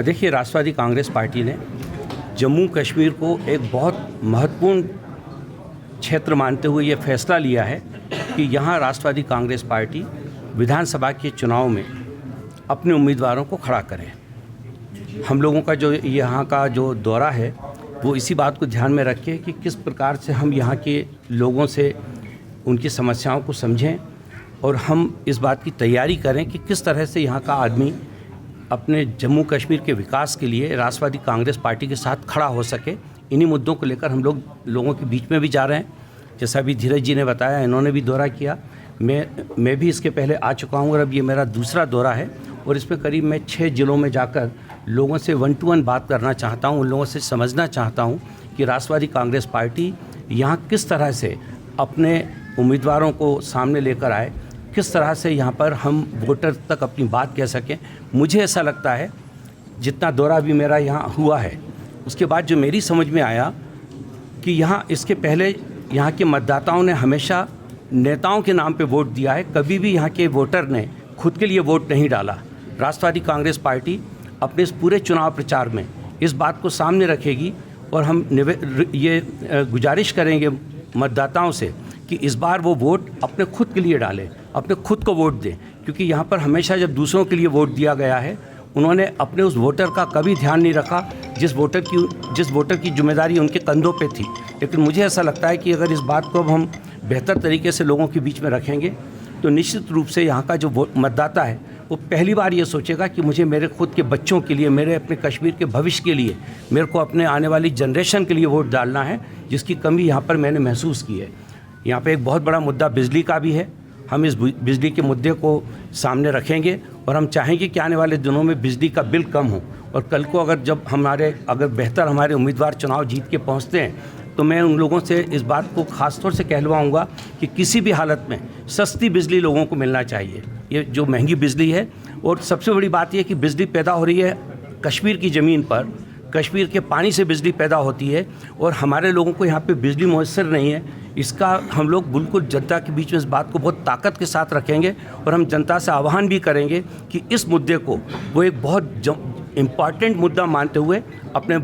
देखिए, राष्ट्रवादी कांग्रेस पार्टी ने जम्मू कश्मीर को एक बहुत महत्वपूर्ण क्षेत्र मानते हुए ये फैसला लिया है कि यहाँ राष्ट्रवादी कांग्रेस पार्टी विधानसभा के चुनाव में अपने उम्मीदवारों को खड़ा करें। हम लोगों का जो यहाँ का जो दौरा है वो इसी बात को ध्यान में रखे कि किस प्रकार से हम यहाँ के लोगों से उनकी समस्याओं को समझें और हम इस बात की तैयारी करें कि किस तरह से यहाँ का आदमी अपने जम्मू कश्मीर के विकास के लिए राष्ट्रवादी कांग्रेस पार्टी के साथ खड़ा हो सके। इन्हीं मुद्दों को लेकर हम लोगों के बीच में भी जा रहे हैं। जैसा अभी धीरज जी ने बताया, इन्होंने भी दौरा किया, मैं भी इसके पहले आ चुका हूँ और अब ये मेरा दूसरा दौरा है और इसमें करीब मैं 6 जिलों में जाकर लोगों से 1 to 1 बात करना चाहता हूँ, उन लोगों से समझना चाहता हूँ कि राष्ट्रवादी कांग्रेस पार्टी यहाँ किस तरह से अपने उम्मीदवारों को सामने लेकर आए, किस तरह से यहाँ पर हम वोटर तक अपनी बात कह सकें। मुझे ऐसा लगता है, जितना दौरा भी मेरा यहाँ हुआ है उसके बाद जो मेरी समझ में आया कि यहाँ इसके पहले यहाँ के मतदाताओं ने हमेशा नेताओं के नाम पे वोट दिया है, कभी भी यहाँ के वोटर ने खुद के लिए वोट नहीं डाला। राष्ट्रवादी कांग्रेस पार्टी अपने इस पूरे चुनाव प्रचार में इस बात को सामने रखेगी और हम ये गुजारिश करेंगे मतदाताओं से कि इस बार वो वोट अपने खुद के लिए डालें, अपने खुद को वोट दें, क्योंकि यहाँ पर हमेशा जब दूसरों के लिए वोट दिया गया है उन्होंने अपने उस वोटर का कभी ध्यान नहीं रखा जिस वोटर की जिम्मेदारी उनके कंधों पे थी। लेकिन मुझे ऐसा लगता है कि अगर इस बात को अब हम बेहतर तरीके से लोगों के बीच में रखेंगे तो निश्चित रूप से यहाँ का जो मतदाता है वो पहली बार ये सोचेगा कि मुझे मेरे खुद के बच्चों के लिए, मेरे अपने कश्मीर के भविष्य के लिए, मेरे को अपने आने वाली जनरेशन के लिए वोट डालना है, जिसकी कमी यहाँ पर मैंने महसूस की है। यहाँ पे एक बहुत बड़ा मुद्दा बिजली का भी है। हम इस बिजली के मुद्दे को सामने रखेंगे और हम चाहेंगे कि आने वाले दिनों में बिजली का बिल कम हो और कल को अगर बेहतर हमारे उम्मीदवार चुनाव जीत के पहुँचते हैं तो मैं उन लोगों से इस बात को ख़ास तौर से कहलवाऊँगा कि किसी भी हालत में सस्ती बिजली लोगों को मिलना चाहिए। ये जो महंगी बिजली है, और सबसे बड़ी बात यह कि बिजली पैदा हो रही है कश्मीर की ज़मीन पर, कश्मीर के पानी से बिजली पैदा होती है और हमारे लोगों को यहाँ पे बिजली मुयस्सर नहीं है। इसका हम लोग बिल्कुल जनता के बीच में इस बात को बहुत ताकत के साथ रखेंगे और हम जनता से आह्वान भी करेंगे कि इस मुद्दे को वो एक बहुत इम्पॉर्टेंट मुद्दा मानते हुए अपने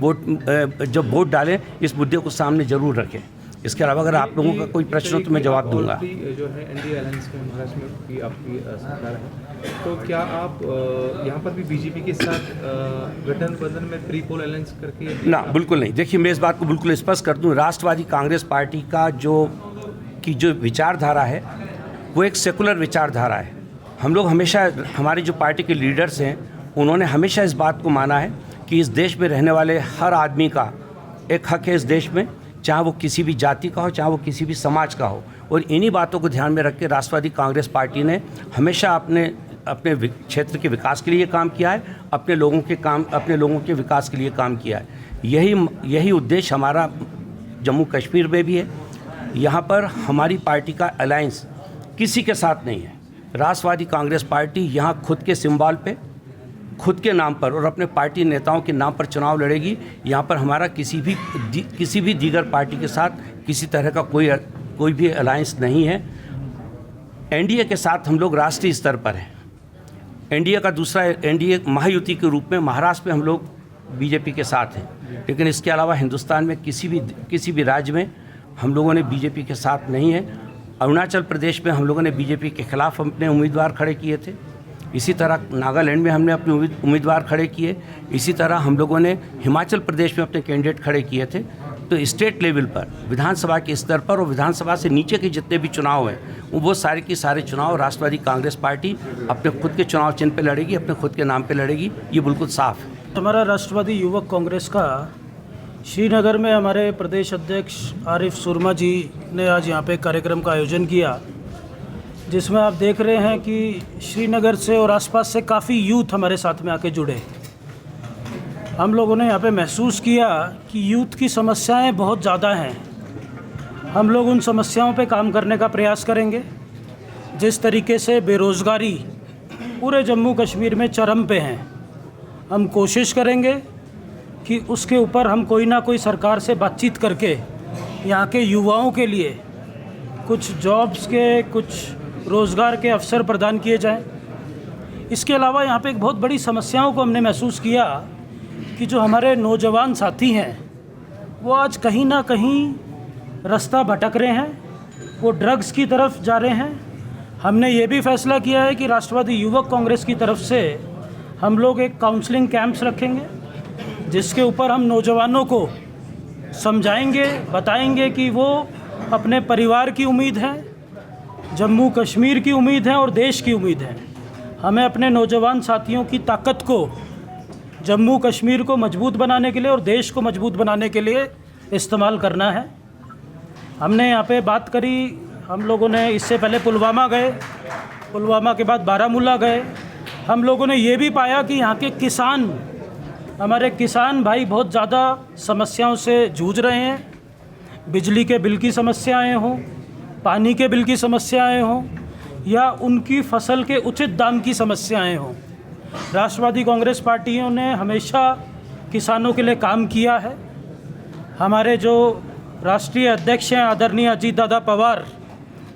जब वोट डालें इस मुद्दे को सामने ज़रूर रखें। इसके अलावा अगर आप लोगों का कोई प्रश्न हो तो मैं जवाब दूंगा। जो है एनडीए अलायंस में महाराष्ट्र में भी आपकी सरकार है, तो क्या आप यहाँ पर भी बीजेपी के साथ गठबंधन में प्री पोल अलायंस करके? ना, बिल्कुल नहीं। देखिए, मैं इस बात को बिल्कुल स्पष्ट कर दूं, राष्ट्रवादी कांग्रेस पार्टी का जो विचारधारा है वो एक सेकुलर विचारधारा है। हम लोग हमेशा, हमारे जो पार्टी के लीडर्स हैं उन्होंने हमेशा इस बात को माना है कि इस देश में रहने वाले हर आदमी का एक हक है इस देश में, चाहे वो किसी भी जाति का हो, चाहे वो किसी भी समाज का हो। और इन्हीं बातों को ध्यान में रख के राष्ट्रवादी कांग्रेस पार्टी ने हमेशा अपने क्षेत्र के विकास के लिए काम किया है, अपने लोगों के विकास के लिए काम किया है। यही उद्देश्य हमारा जम्मू कश्मीर में भी है। यहाँ पर हमारी पार्टी का अलायंस किसी के साथ नहीं है। राष्ट्रवादी कांग्रेस पार्टी यहाँ खुद के सिंबल पे, खुद के नाम पर और अपने पार्टी नेताओं के नाम पर चुनाव लड़ेगी। यहाँ पर हमारा किसी भी दीगर पार्टी के साथ किसी तरह का कोई भी अलायंस नहीं है। एनडीए के साथ हम लोग राष्ट्रीय स्तर पर हैं। एनडीए महायुति के रूप में महाराष्ट्र में हम लोग बीजेपी के साथ हैं, लेकिन इसके अलावा हिंदुस्तान में किसी भी राज्य में हम लोगों ने बीजेपी के साथ नहीं है। अरुणाचल प्रदेश में हम लोगों ने बीजेपी के खिलाफ अपने उम्मीदवार खड़े किए थे। इसी तरह नागालैंड में हमने अपने उम्मीदवार खड़े किए। इसी तरह हम लोगों ने हिमाचल प्रदेश में अपने कैंडिडेट खड़े किए थे। तो स्टेट लेवल पर, विधानसभा के स्तर पर और विधानसभा से नीचे के जितने भी चुनाव हैं वो सारे के सारे चुनाव राष्ट्रवादी कांग्रेस पार्टी अपने खुद के चुनाव चिन्ह पे लड़ेगी, अपने खुद के नाम पे लड़ेगी। ये बिल्कुल साफ है। हमारा राष्ट्रवादी युवक कांग्रेस का श्रीनगर में हमारे प्रदेश अध्यक्ष आरिफ सुरमा जी ने आज यहाँ पे कार्यक्रम का आयोजन किया, जिसमें आप देख रहे हैं कि श्रीनगर से और आसपास से काफ़ी यूथ हमारे साथ में आके जुड़े। हम लोगों ने यहाँ पे महसूस किया कि यूथ की समस्याएं बहुत ज़्यादा हैं। हम लोग उन समस्याओं पे काम करने का प्रयास करेंगे। जिस तरीके से बेरोज़गारी पूरे जम्मू कश्मीर में चरम पे हैं, हम कोशिश करेंगे कि उसके ऊपर हम कोई ना कोई सरकार से बातचीत करके यहाँ के युवाओं के लिए कुछ जॉब्स के, कुछ रोज़गार के अवसर प्रदान किए जाएं। इसके अलावा यहाँ पे एक बहुत बड़ी समस्याओं को हमने महसूस किया कि जो हमारे नौजवान साथी हैं वो आज कहीं ना कहीं रास्ता भटक रहे हैं, वो ड्रग्स की तरफ जा रहे हैं। हमने ये भी फैसला किया है कि राष्ट्रवादी युवक कांग्रेस की तरफ से हम लोग एक काउंसलिंग कैंप्स रखेंगे, जिसके ऊपर हम नौजवानों को समझाएंगे, बताएंगे कि वो अपने परिवार की उम्मीद है, जम्मू कश्मीर की उम्मीद है और देश की उम्मीद है। हमें अपने नौजवान साथियों की ताकत को जम्मू कश्मीर को मजबूत बनाने के लिए और देश को मजबूत बनाने के लिए इस्तेमाल करना है। हमने यहाँ पे बात करी, हम लोगों ने इससे पहले पुलवामा गए, पुलवामा के बाद बारामूला गए। हम लोगों ने ये भी पाया कि यहाँ के किसान, हमारे किसान भाई बहुत ज़्यादा समस्याओं से जूझ रहे हैं। बिजली के बिल की समस्याएं हों, पानी के बिल की समस्याएं हों या उनकी फसल के उचित दाम की समस्याएं हों। राष्ट्रवादी कांग्रेस पार्टियों ने हमेशा किसानों के लिए काम किया है। हमारे जो राष्ट्रीय अध्यक्ष हैं आदरणीय अजीत दादा पवार,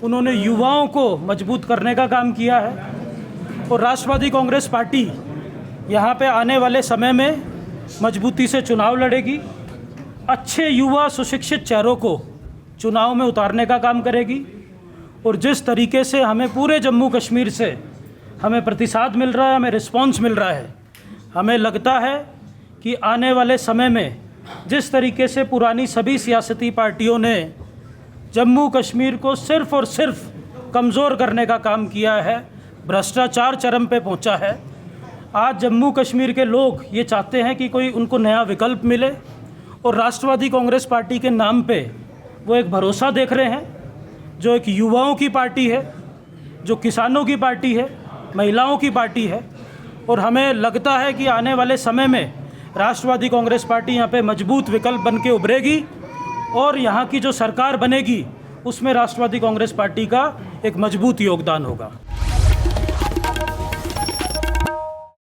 उन्होंने युवाओं को मजबूत करने का काम किया है और राष्ट्रवादी कांग्रेस पार्टी यहाँ पे आने वाले समय में मजबूती से चुनाव लड़ेगी। अच्छे युवा सुशिक्षित चेहरों को चुनाव में उतारने का काम करेगी और जिस तरीके से हमें पूरे जम्मू कश्मीर से हमें प्रतिसाद मिल रहा है, हमें रिस्पांस मिल रहा है, हमें लगता है कि आने वाले समय में जिस तरीके से पुरानी सभी सियासती पार्टियों ने जम्मू कश्मीर को सिर्फ़ और सिर्फ कमज़ोर करने का काम किया है, भ्रष्टाचार चरम पे पहुंचा है। आज जम्मू कश्मीर के लोग ये चाहते हैं कि कोई उनको नया विकल्प मिले और राष्ट्रवादी कांग्रेस पार्टी के नाम पे वो एक भरोसा देख रहे हैं, जो एक युवाओं की पार्टी है, जो किसानों की पार्टी है, महिलाओं की पार्टी है। और हमें लगता है कि आने वाले समय में राष्ट्रवादी कांग्रेस पार्टी यहाँ पे मजबूत विकल्प बन के उभरेगी और यहाँ की जो सरकार बनेगी उसमें राष्ट्रवादी कांग्रेस पार्टी का एक मजबूत योगदान होगा।